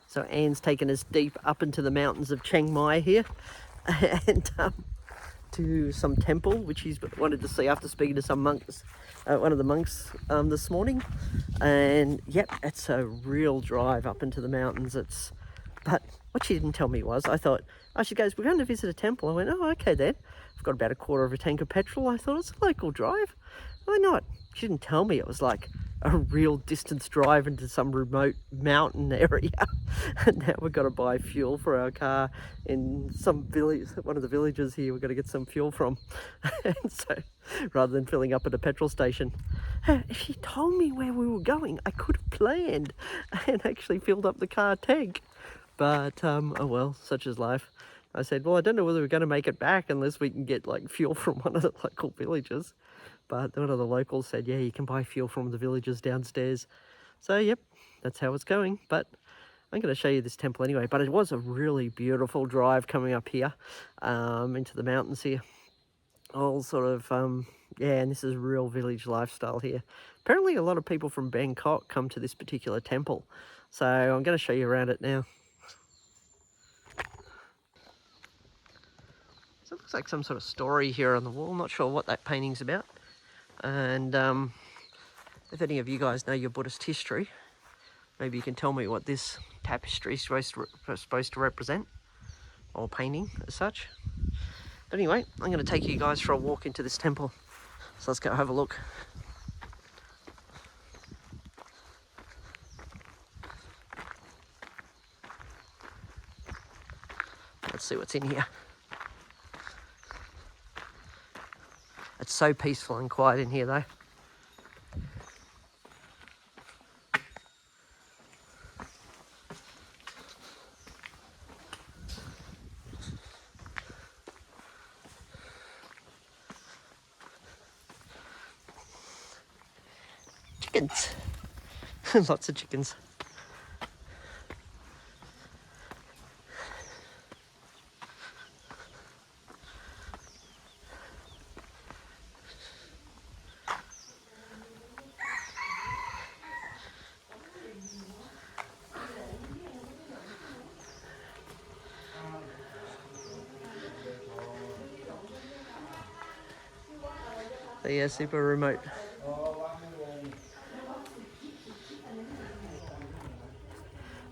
So Anne's taken us deep up into the mountains of Chiang Mai here, and to some temple which he's wanted to see after speaking to some monks, one of the monks this morning. And yep, it's a real drive up into the mountains. But what she didn't tell me was, I thought, oh, she goes, we're going to visit a temple. I went, oh, okay then. I've got about a quarter of a tank of petrol. I thought, it's a local drive. Why not? She didn't tell me it was like a real distance drive into some remote mountain area. And now we've got to buy fuel for our car in some village, one of the villages here. We've got to get some fuel from. And so rather than filling up at a petrol station, if she told me where we were going, I could have planned and actually filled up the car tank. But oh well, such is life. I said, well, I don't know whether we're going to make it back unless we can get like fuel from one of the local villages. But one of the locals said, yeah, you can buy fuel from the villages downstairs. So yep, that's how it's going. But I'm going to show you this temple anyway. But it was a really beautiful drive coming up here into the mountains here. All sort of, yeah, and this is real village lifestyle here. Apparently a lot of people from Bangkok come to this particular temple. So I'm going to show you around it now. So it looks like some sort of story here on the wall. Not sure what that painting's about. And if any of you guys know your Buddhist history, maybe you can tell me what this tapestry is supposed to represent, or painting as such. But anyway, I'm going to take you guys for a walk into this temple. So let's go have a look. Let's see what's in here. It's so peaceful and quiet in here though. Chickens. Lots of chickens. So yeah, super remote.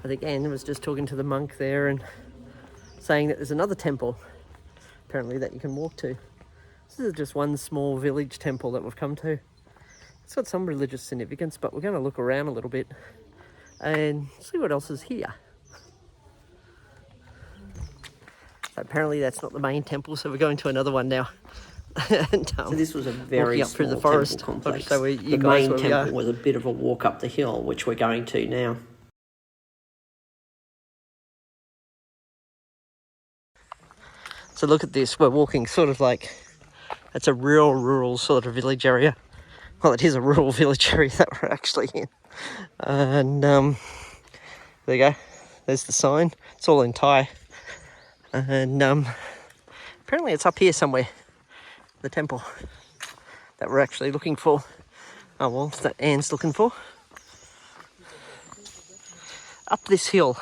I think Anne was just talking to the monk there and saying that there's another temple, apparently, that you can walk to. This is just one small village temple that we've come to. It's got some religious significance, but we're going to look around a little bit and see what else is here. So apparently that's not the main temple, so we're going to another one now. And, so this was a very up through small the forest complex. So the main temple was a bit of a walk up the hill, which we're going to now. So look at this, we're walking sort of like, it's a real rural sort of village area. Well, it is a rural village area that we're actually in. And there you go, there's the sign. It's all in Thai. And apparently it's up here somewhere, the temple that we're actually looking for. Oh well, that Anne's looking for. Up this hill.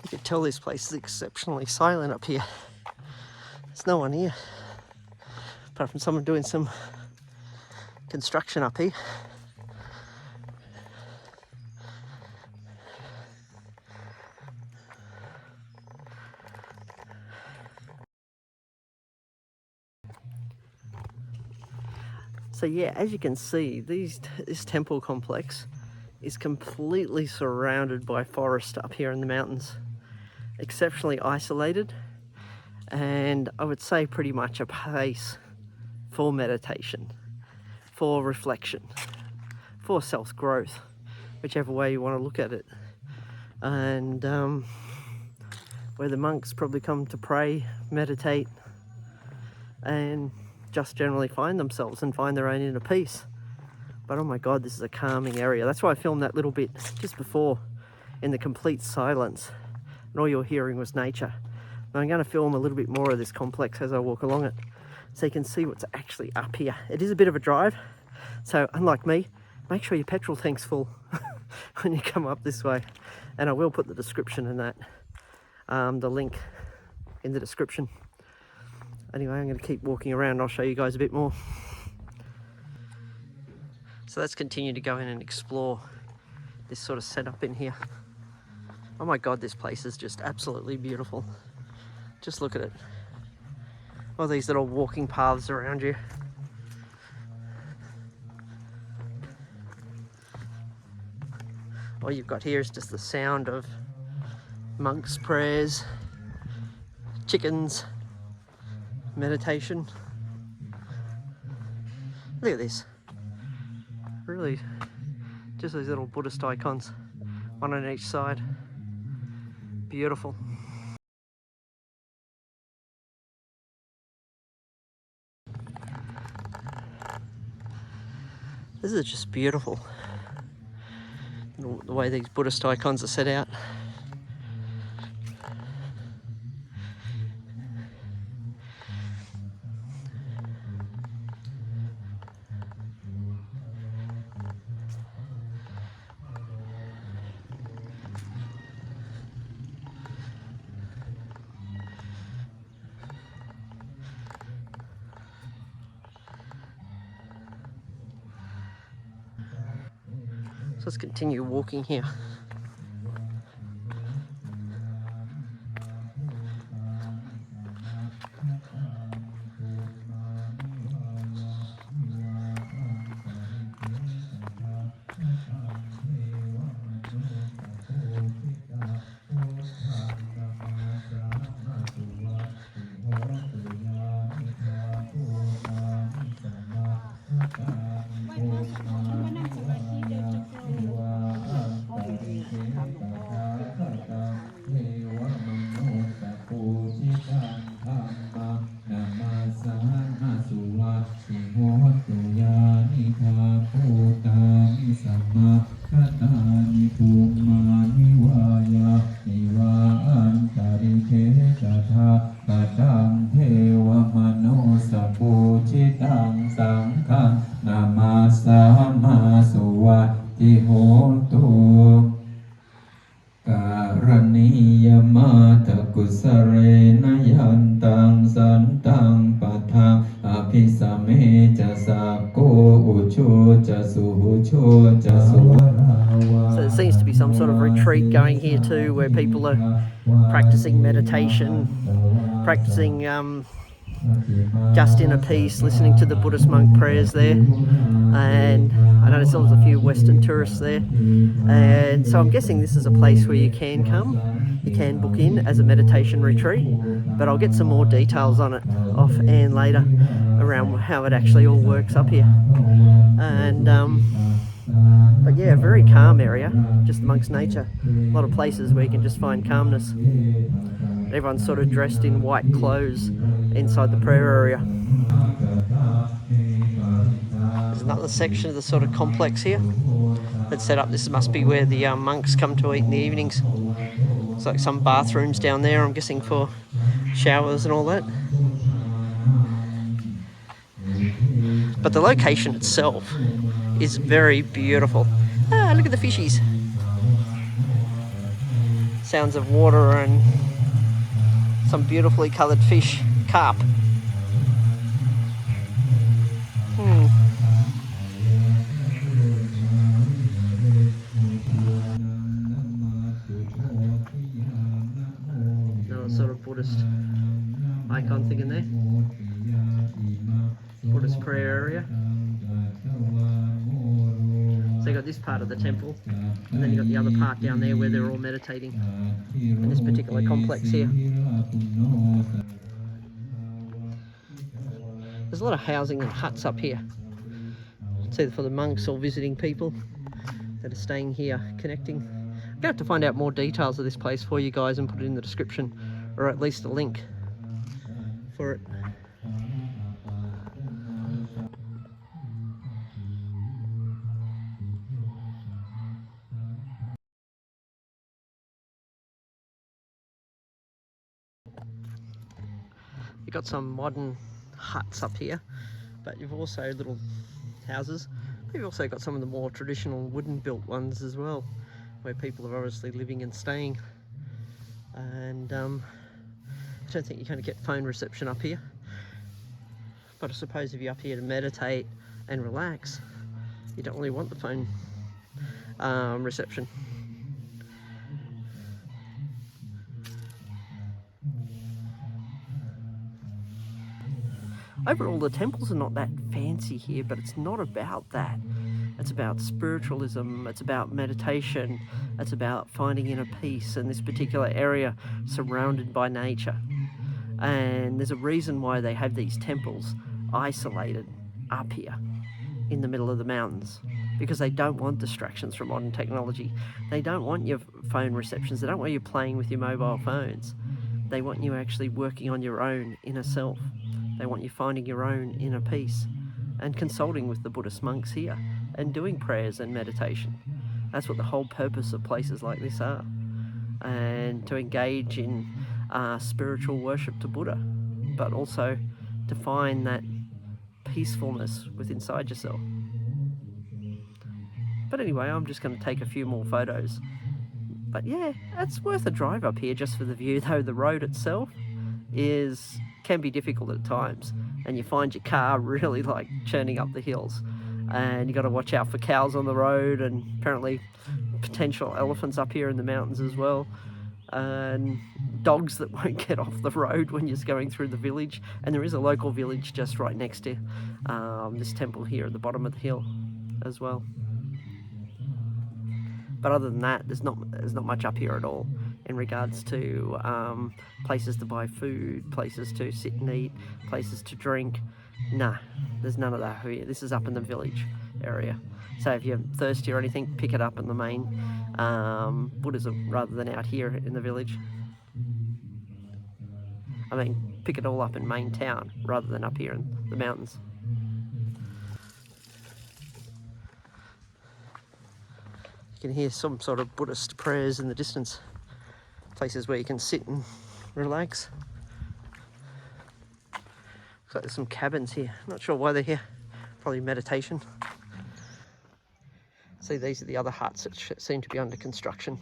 You can tell this place is exceptionally silent up here. There's no one here, apart from someone doing some construction up here. So yeah, as you can see, this temple complex is completely surrounded by forest up here in the mountains. Exceptionally isolated, and I would say pretty much a place for meditation, for reflection, for self-growth, whichever way you want to look at it. And where the monks probably come to pray, meditate, and just generally find themselves and find their own inner peace. But oh my God, this is a calming area. That's why I filmed that little bit just before in the complete silence, and all you're hearing was nature. And I'm going to film a little bit more of this complex as I walk along it, so you can see what's actually up here. It is a bit of a drive, so unlike me, make sure your petrol tank's full when you come up this way. And I will put the description in that, the link in the description. Anyway, I'm going to keep walking around and I'll show you guys a bit more. So let's continue to go in and explore this sort of setup in here. Oh my God, this place is just absolutely beautiful. Just look at it. All these little walking paths around you. All you've got here is just the sound of monks' prayers, chickens, meditation. Look at this. Really, just these little Buddhist icons, one on each side. Beautiful. This is just beautiful, the way these Buddhist icons are set out. So let's continue walking here. So there seems to be some sort of retreat going here too, where people are practicing meditation, practicing just inner peace, listening to the Buddhist monk prayers there. And I noticed there was a few Western tourists there, and so I'm guessing this is a place where you can come, you can book in as a meditation retreat, but I'll get some more details on it off Anne later around how it actually all works up here. And but yeah, a very calm area, just amongst nature. A lot of places where you can just find calmness. Everyone's sort of dressed in white clothes inside the prayer area. There's another section of the sort of complex here that's set up. This must be where the monks come to eat in the evenings. It's like some bathrooms down there, I'm guessing, for showers and all that. But the location itself is very beautiful. Ah, look at the fishies. Sounds of water and some beautifully coloured fish, carp. Another sort of Buddhist icon thing in there. Buddhist prayer area. So you got this part of the temple, and then you got the other part down there where they're all meditating in this particular complex here. a lot of housing and huts up here. It's either for the monks or visiting people that are staying here, connecting. I'm going to have to find out more details of this place for you guys and put it in the description, or at least a link for it. You've got some modern huts up here, but you've also little houses. You've also got some of the more traditional wooden built ones as well, where people are obviously living and staying. And I don't think you're going to get phone reception up here, but I suppose if you're up here to meditate and relax, you don't really want the phone reception. Overall, the temples are not that fancy here, but it's not about that. It's about spiritualism, it's about meditation, it's about finding inner peace in this particular area surrounded by nature. And there's a reason why they have these temples isolated up here in the middle of the mountains, because they don't want distractions from modern technology. They don't want your phone receptions, they don't want you playing with your mobile phones. They want you actually working on your own inner self. They want you finding your own inner peace and consulting with the Buddhist monks here and doing prayers and meditation. That's what the whole purpose of places like this are. And to engage in spiritual worship to Buddha, but also to find that peacefulness within inside yourself. But anyway, I'm just going to take a few more photos. But yeah, it's worth a drive up here just for the view, though the road itself can be difficult at times, and you find your car really like churning up the hills, and you got to watch out for cows on the road, and apparently potential elephants up here in the mountains as well, and dogs that won't get off the road when you're going through the village. And there is a local village just right next to this temple here at the bottom of the hill as well. But other than that, there's not much up here at all in regards to places to buy food, places to sit and eat, places to drink. Nah, there's none of that here. This is up in the village area. So if you're thirsty or anything, pick it up in the main Buddhism rather than out here in the village. I mean, pick it all up in main town rather than up here in the mountains. You can hear some sort of Buddhist prayers in the distance. Places where you can sit and relax. Looks like there's some cabins here. Not sure why they're here. Probably meditation. See, these are the other huts that seem to be under construction.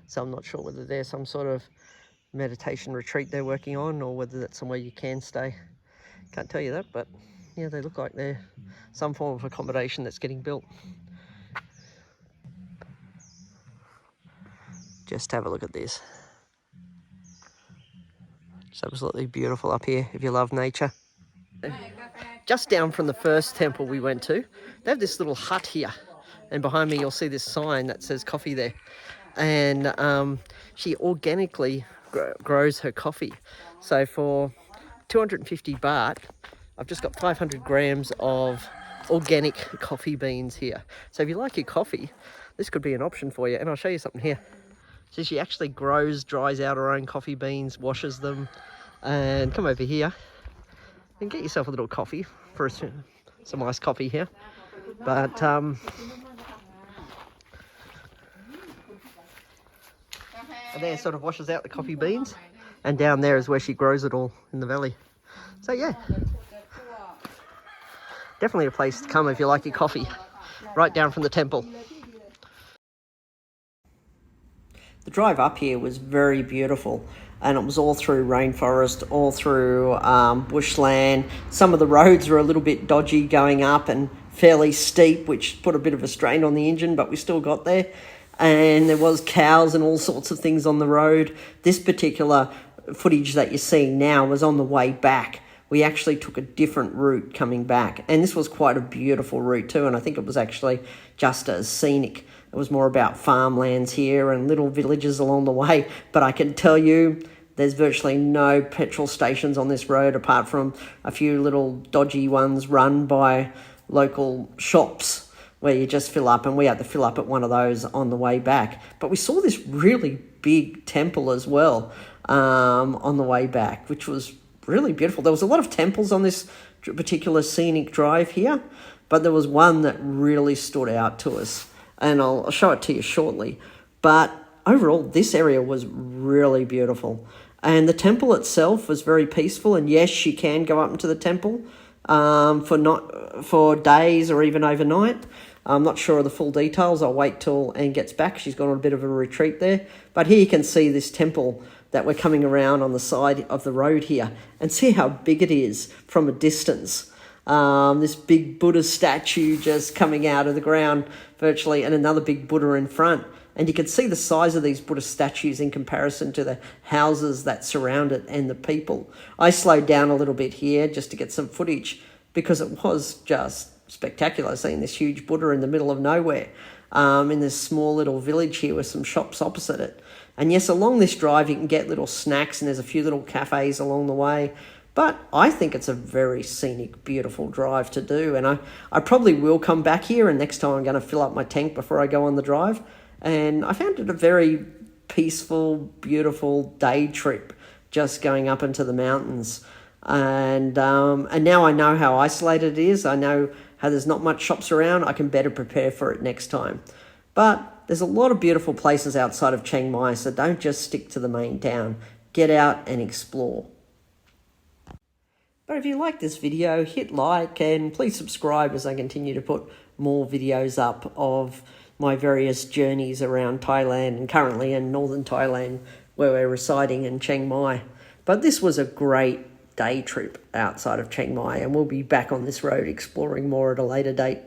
So I'm not sure whether they're some sort of meditation retreat they're working on, or whether that's somewhere you can stay. Can't tell you that, but yeah, they look like they're some form of accommodation that's getting built. Just have a look at this. It's absolutely beautiful up here if you love nature. Just down from the first temple we went to, they have this little hut here. And behind me you'll see this sign that says coffee there. And she organically grows her coffee. So for 250 baht, I've just got 500 grams of organic coffee beans here. So if you like your coffee, this could be an option for you. And I'll show you something here. So she actually dries out her own coffee beans, washes them, and come over here and get yourself a little coffee for some iced coffee here. But and there sort of washes out the coffee beans, and down there is where she grows it all in the valley. So yeah, definitely a place to come if you like your coffee, right down from the temple. The drive up here was very beautiful, and it was all through rainforest, all through bushland. Some of the roads were a little bit dodgy going up and fairly steep, which put a bit of a strain on the engine, but we still got there. And there was cows and all sorts of things on the road. This particular footage that you're seeing now was on the way back. We actually took a different route coming back, and this was quite a beautiful route too, and I think it was actually just as scenic. It was more about farmlands here and little villages along the way, but I can tell you There's virtually no petrol stations on this road apart from a few little dodgy ones run by local shops where you just fill up, and we had to fill up at one of those on the way back. But we saw this really big temple as well on the way back, which was really beautiful. There was a lot of temples on this particular scenic drive here, but there was one that really stood out to us, and I'll show it to you shortly. But overall, this area was really beautiful. And the temple itself was very peaceful. And yes, you can go up into the temple for days or even overnight. I'm not sure of the full details. I'll wait till Anne gets back. She's gone on a bit of a retreat there. But here you can see this temple that we're coming around on the side of the road here, and see how big it is from a distance. This big Buddha statue just coming out of the ground virtually, and another big Buddha in front. And you can see the size of these Buddha statues in comparison to the houses that surround it and the people. I slowed down a little bit here just to get some footage because it was just spectacular seeing this huge Buddha in the middle of nowhere in this small little village here with some shops opposite it. And yes, along this drive you can get little snacks, and there's a few little cafes along the way. But I think it's a very scenic, beautiful drive to do. And I probably will come back here, and next time I'm going to fill up my tank before I go on the drive. And I found it a very peaceful, beautiful day trip, just going up into the mountains. And now I know how isolated it is. I know how there's not much shops around. I can better prepare for it next time. But there's a lot of beautiful places outside of Chiang Mai, so don't just stick to the main town. Get out and explore. But if you like this video, hit like and please subscribe as I continue to put more videos up of my various journeys around Thailand, and currently in northern Thailand where we're residing in Chiang Mai. But this was a great day trip outside of Chiang Mai, and we'll be back on this road exploring more at a later date.